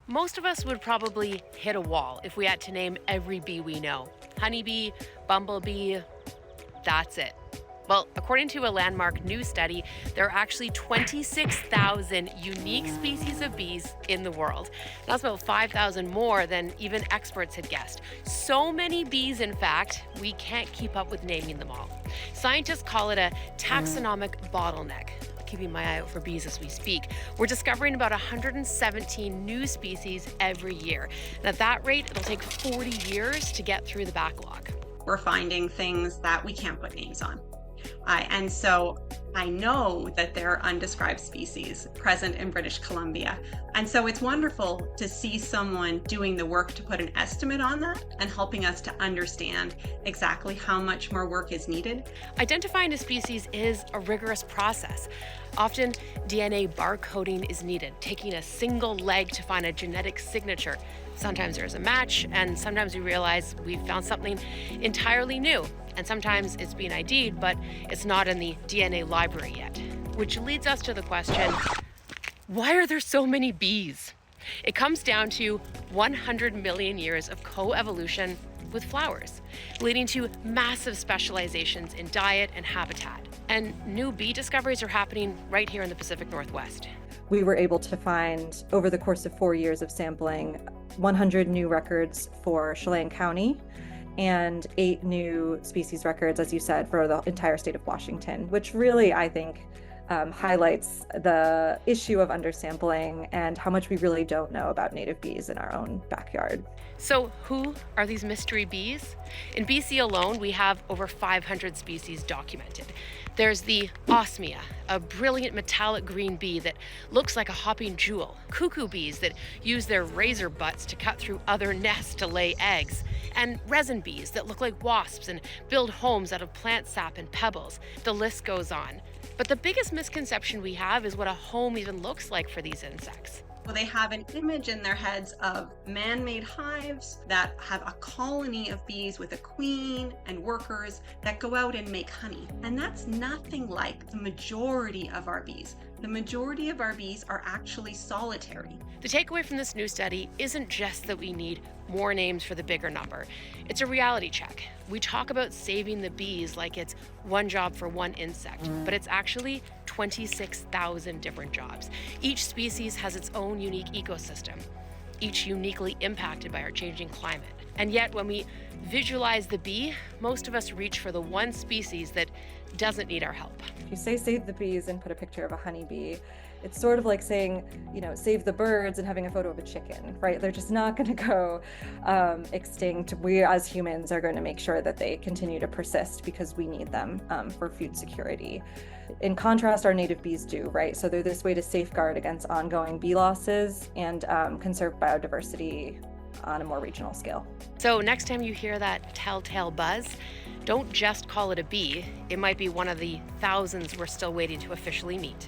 Most of us would probably hit a wall if we had to name every bee we know. Honeybee, bumblebee, that's it. Well, according to a landmark new study, there are actually 26,000 unique species of bees in the world. That's about 5,000 more than even experts had guessed. So many bees, in fact, we can't keep up with naming them all. Scientists call it a taxonomic bottleneck. Keeping my eye out for bees as we speak. We're discovering about 117 new species every year. And at that rate, it'll take 40 years to get through the backlog. We're finding things that we can't put names on. And so I know that there are undescribed species present in British Columbia. And so it's wonderful to see someone doing the work to put an estimate on that and helping us to understand exactly how much more work is needed. Identifying a species is a rigorous process. Often, DNA barcoding is needed, taking a single leg to find a genetic signature. Sometimes there's a match, and sometimes we realize we've found something entirely new. And sometimes it's been ID'd, but it's not in the DNA library yet. Which leads us to the question, why are there so many bees? It comes down to 100 million years of coevolution with flowers, leading to massive specializations in diet and habitat. And new bee discoveries are happening right here in the Pacific Northwest. We were able to find, over the course of 4 years of sampling, 100 new records for Chelan County and 8 new species records, as you said, for the entire state of Washington, which really, I think, highlights the issue of undersampling and how much we really don't know about native bees in our own backyard. So who are these mystery bees? In BC alone, we have over 500 species documented. There's the osmia, a brilliant metallic green bee that looks like a hopping jewel. Cuckoo bees that use their razor butts to cut through other nests to lay eggs. And resin bees that look like wasps and build homes out of plant sap and pebbles. The list goes on. But the biggest misconception we have is what a home even looks like for these insects. Well, they have an image in their heads of man-made hives that have a colony of bees with a queen and workers that go out and make honey. And that's nothing like the majority of our bees. The majority of our bees are actually solitary. The takeaway from this new study isn't just that we need more names for the bigger number. It's a reality check. We talk about saving the bees like it's one job for one insect, but it's actually 26,000 different jobs. Each species has its own unique ecosystem, each uniquely impacted by our changing climate. And yet, when we visualize the bee, most of us reach for the one species that doesn't need our help. If you say save the bees and put a picture of a honeybee, it's sort of like saying, save the birds and having a photo of a chicken, right? They're just not going to go extinct. We as humans are going to make sure that they continue to persist because we need them for food security. In contrast, our native bees do, right? So they're this way to safeguard against ongoing bee losses and conserve biodiversity on a more regional scale. So next time you hear that telltale buzz, don't just call it a bee. It might be one of the thousands we're still waiting to officially meet.